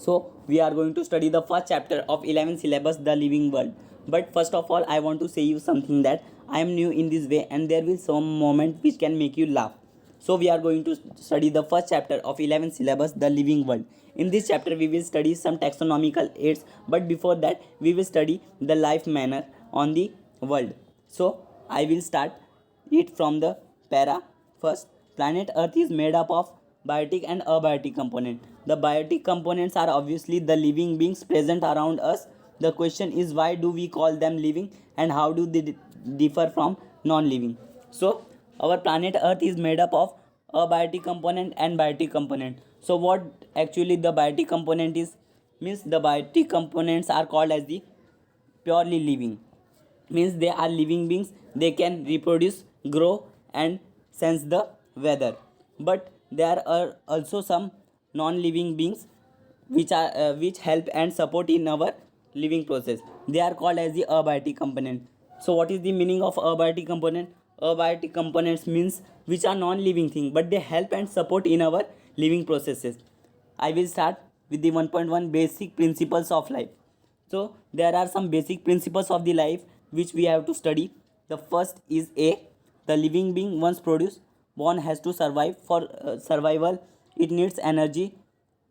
So we are going to study the first chapter of 11th syllabus, the living world. But first of all, I want to say you something that I am new in this way and there will some moment which can make you laugh. So we are going to study the first chapter of 11th syllabus, the living world. In this chapter we will study some taxonomical aids, but before that we will study the life manner on the world. So I will start it from the para. First, planet Earth is made up of biotic and abiotic component. The biotic components are obviously the living beings present around us. The question is, why do we call them living and how do they differ from non-living? So our planet Earth is made up of abiotic component and biotic component. So what actually the biotic component is? Means the biotic components are called as the purely living, means they are living beings, they can reproduce, grow and sense the weather. But there are also some non-living beings which help and support in our living process. They are called as the abiotic component. So what is the meaning of abiotic component? Abiotic components means which are non-living thing but they help and support in our living processes. I will start with the 1.1 basic principles of life. So there are some basic principles of the life which we have to study. The first is A. The living being once produced, born has to survive. For survival, it needs energy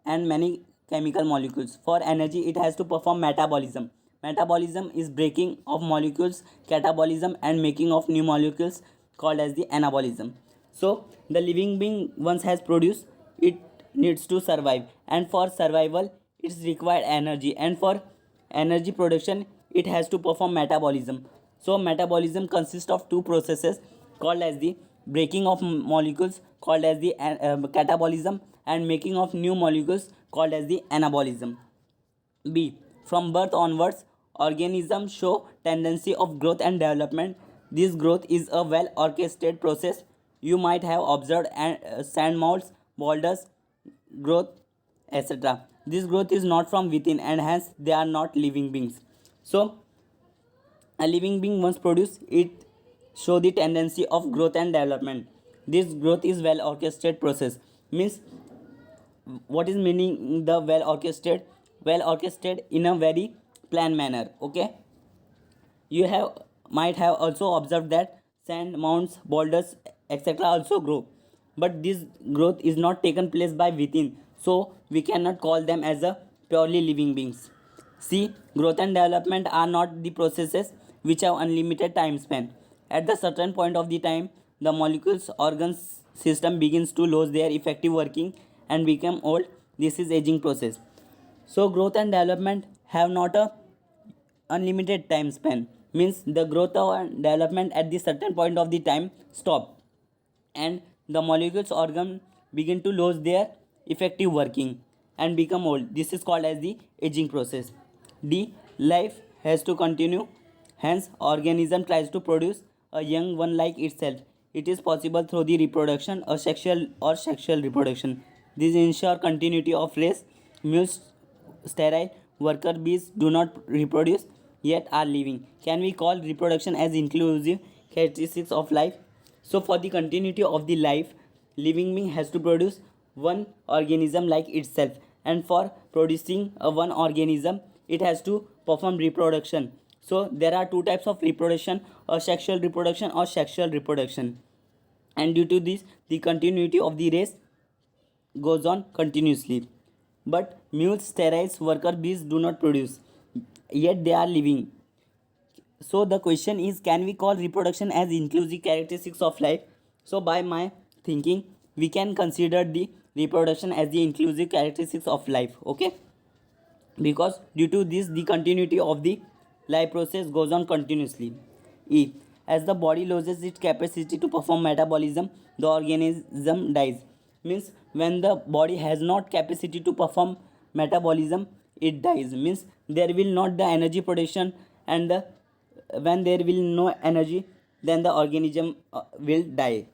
and many chemical molecules. For energy, it has to perform metabolism. Metabolism is breaking of molecules, catabolism and making of new molecules called as the anabolism. So the living being once has produced, it needs to survive, and for survival it's required energy, and for energy production it has to perform metabolism. So metabolism consists of two processes called as the breaking of molecules called as the catabolism and making of new molecules called as the anabolism. B. From birth onwards, organisms show tendency of growth and development. This growth is a well orchestrated process. You might have observed sand mounds, boulders, growth, etc. This growth is not from within and hence they are not living beings. So a living being once produced, it show the tendency of growth and development. This growth is well orchestrated process. Means what is meaning the well orchestrated? Well orchestrated in a very planned manner. Okay, you have might have also observed that sand mounds, boulders, etc. also grow, but this growth is not taken place by within, so we cannot call them as a purely living beings. See, growth and development are not the processes which have unlimited time span. At the certain point of the time, the molecules organs system begins to lose their effective working and become old. This is aging process. So growth and development have not a unlimited time span, means the growth and development at the certain point of the time stop and the molecules organ begin to lose their effective working and become old. This is called as the aging process. D. Life has to continue, hence organism tries to produce a young one like itself. It is possible through the reproduction or sexual reproduction. This ensure continuity of race. Mules sterile worker bees do not reproduce yet are living. Can we call reproduction as inclusive characteristics of life? So for the continuity of the life, living being has to produce one organism like itself, and for producing a one organism it has to perform reproduction. So there are two types of reproduction, or sexual reproduction or sexual reproduction, and due to this the continuity of the race goes on continuously. But mules, sterile worker bees do not produce, yet they are living. So the question is, can we call reproduction as inclusive characteristics of life? So by my thinking, we can consider the reproduction as the inclusive characteristics of life. Okay, because due to this the continuity of the life process goes on continuously. E. As the body loses its capacity to perform metabolism, the organism dies. Means when the body has not capacity to perform metabolism, it dies. Means there will not the energy production, and when there will no energy, then the organism will die.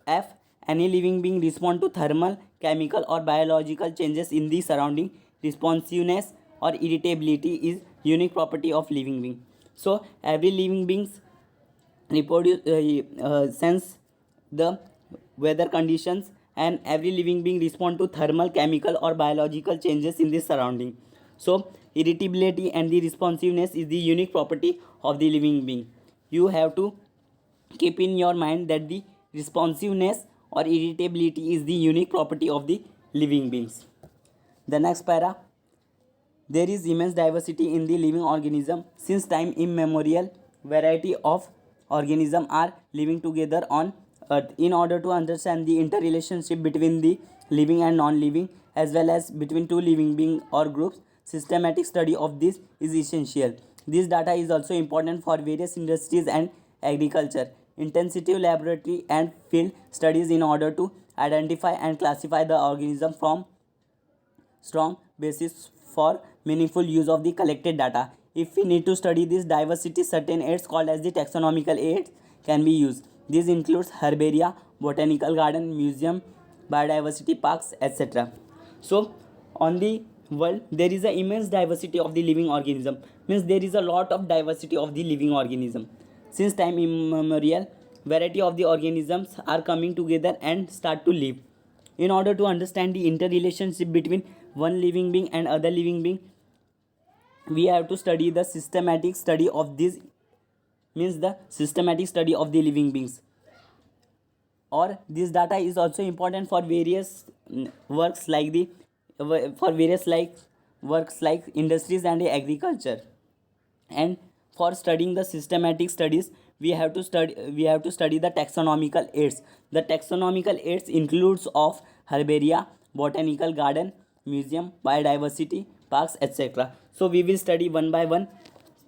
F. Any living being respond to thermal, chemical or biological changes in the surrounding. Responsiveness or irritability is unique property of living being. So every living beings reproduce sense the weather conditions and every living being respond to thermal, chemical or biological changes in the surrounding. So irritability and the responsiveness is the unique property of the living being. You have to keep in your mind that the responsiveness or irritability is the unique property of the living beings. The next para, there is immense diversity in the living organism. Since time immemorial, variety of organisms are living together on earth. In order to understand the interrelationship between the living and non-living, as well as between two living beings or groups, systematic study of this is essential. This data is also important for various industries and agriculture. Intensive laboratory and field studies in order to identify and classify the organism from strong basis for meaningful use of the collected data. If we need to study this diversity, certain aids called as the taxonomical aids can be used. This includes herbaria, botanical garden, museum, biodiversity parks, etc. So on the world there is an immense diversity of the living organism, means there is a lot of diversity of the living organism. Since time immemorial, variety of the organisms are coming together and start to live. In order to understand the interrelationship between one living being and other living being, we have to study the systematic study of this, means the systematic study of the living beings. Or this data is also important for various works like the for various like works like industries and agriculture. And for studying the systematic studies, we have to study the taxonomical aids. The taxonomical aids includes of herbaria, botanical garden, museum, biodiversity parks, etc. So we will study one by one.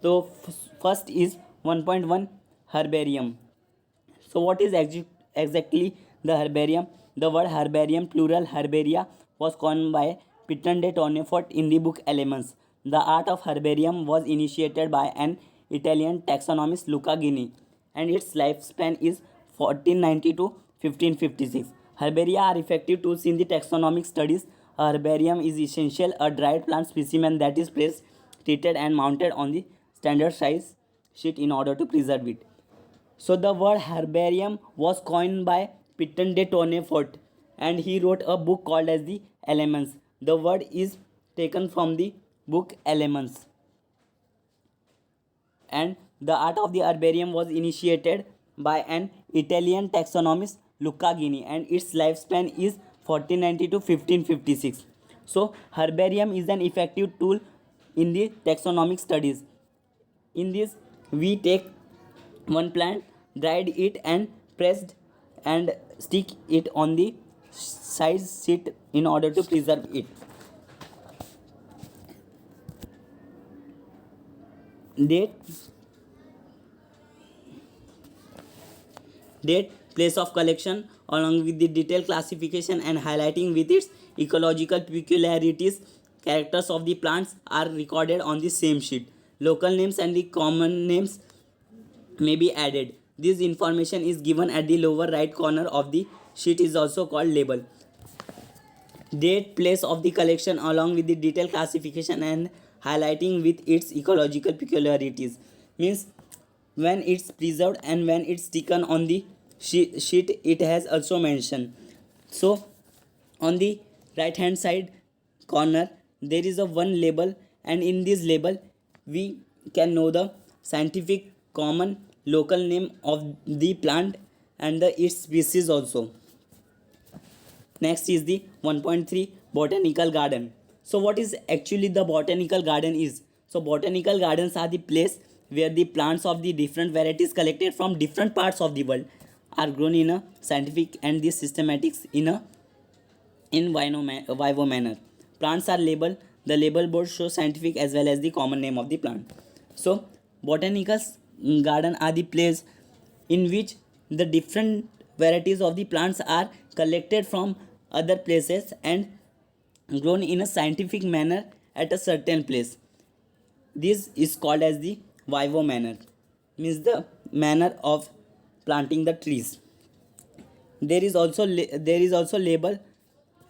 So first is 1.1, herbarium. So what is exactly the herbarium? The word herbarium, plural herbaria, was coined by Pitton de Tonefort in the book Elements. The art of herbarium was initiated by an Italian taxonomist Luca Ghini, and its lifespan is 1490 to 1556. Herbaria are effective tools in the taxonomic studies. A herbarium is essential, a dried plant specimen that is pressed, treated and mounted on the standard size sheet in order to preserve it. So the word herbarium was coined by Pitton de Tonefort, and he wrote a book called as the Elements. The word is taken from the book Elements. And the art of the herbarium was initiated by an Italian taxonomist Luca Ghini, and its lifespan is 1490 to 1556. So herbarium is an effective tool in the taxonomic studies. In this, we take one plant, dried it and pressed and stick it on the size sheet in order to preserve it. Date, place of collection, along with the detailed classification and highlighting with its ecological peculiarities, characters of the plants are recorded on the same sheet. Local names and the common names may be added. This information is given at the lower right corner of the sheet, is also called label. Date, place of the collection, along with the detailed classification and highlighting with its ecological peculiarities, means when it's preserved and when it's taken on the sheet it has also mentioned. So on the right hand side corner there is a one label, and in this label we can know the scientific, common, local name of the plant and the its species also. Next is the 1.3, botanical garden. So what is actually the botanical garden is? So botanical gardens are the place where the plants of the different varieties collected from different parts of the world are grown in a scientific and the systematics in vivo manner. Plants are labeled. The label board shows scientific as well as the common name of the plant. So botanical garden are the place in which the different varieties of the plants are collected from other places and grown in a scientific manner at a certain place. This is called as the vivo manner, means the manner of planting the trees. There is also label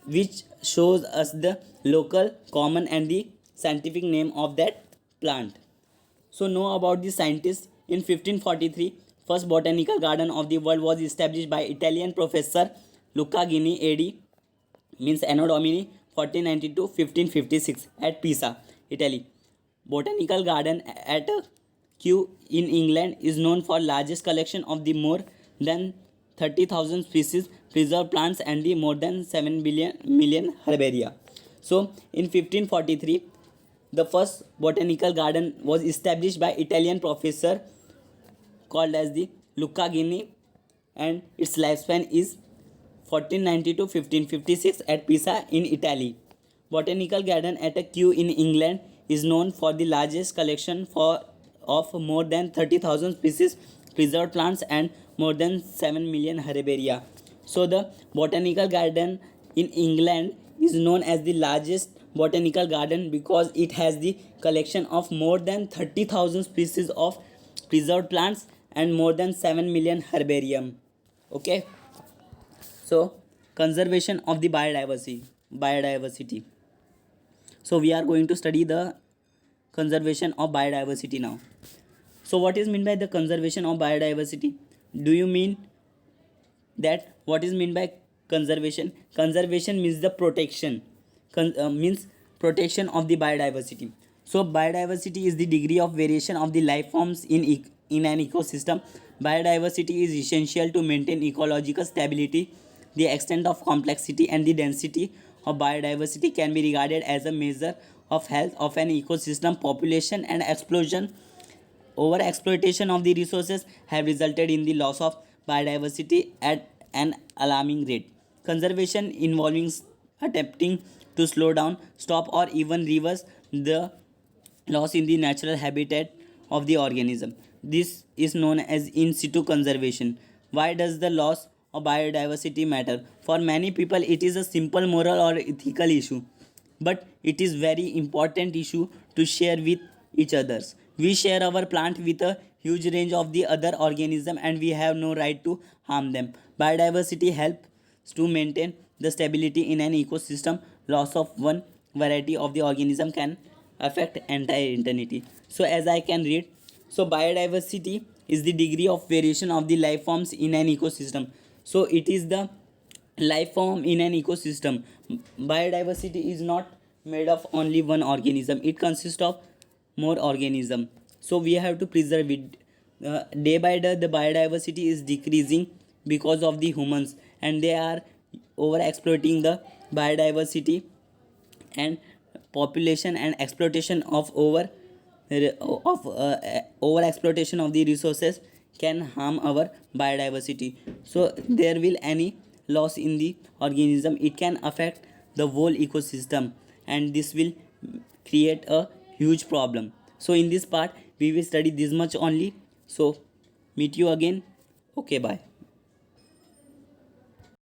which shows us the local, common and the scientific name of that plant. So know about the scientists. In 1543, first botanical garden of the world was established by Italian professor Lucca Guinea AD means Anno Domini 1492 1556 at Pisa, Italy. Botanical garden at Kew in England is known for largest collection of the more than 30,000 species preserved plants and the more than 7 million herbaria. So in 1543, the first botanical garden was established by Italian professor called as the Lucca Guinea, and its lifespan is 1490 to 1556 at Pisa in Italy. Botanical garden at Kew in England is known for the largest collection of more than 30,000 species preserved plants and more than 7 million herbaria. So the botanical garden in England is known as the largest botanical garden because it has the collection of more than 30,000 species of preserved plants and more than 7 million herbarium. Okay, so conservation of the biodiversity. So we are going to study the conservation of biodiversity now. So what is meant by the conservation of biodiversity? Do you mean that what is meant by conservation? Conservation means the protection, means protection of the biodiversity. So biodiversity is the degree of variation of the life forms in an ecosystem. Biodiversity is essential to maintain ecological stability. The extent of complexity and the density of biodiversity can be regarded as a measure of health of an ecosystem. Population and explosion over exploitation of the resources have resulted in the loss of biodiversity at an alarming rate. Conservation involving attempting to slow down, stop, or even reverse the loss in the natural habitat of the organism. This is known as in situ conservation. Why does the loss of biodiversity matter? For many people, it is a simple moral or ethical issue, but it is very important issue to share with each others. We share our plant with a huge range of the other organism and we have no right to harm them. Biodiversity helps to maintain the stability in an ecosystem. Loss of one variety of the organism can affect entire eternity. So as I can read, so biodiversity is the degree of variation of the life forms in an ecosystem. So it is the life form in an ecosystem. Biodiversity is not made of only one organism, it consists of more organism. So we have to preserve it. Day by day the biodiversity is decreasing because of the humans, and they are over exploiting the biodiversity, and population and exploitation of over exploitation of the resources can harm our biodiversity. So there will any loss in the organism, it can affect the whole ecosystem, and this will create a huge problem. So in this part we will study this much only. So meet you again. Okay, bye.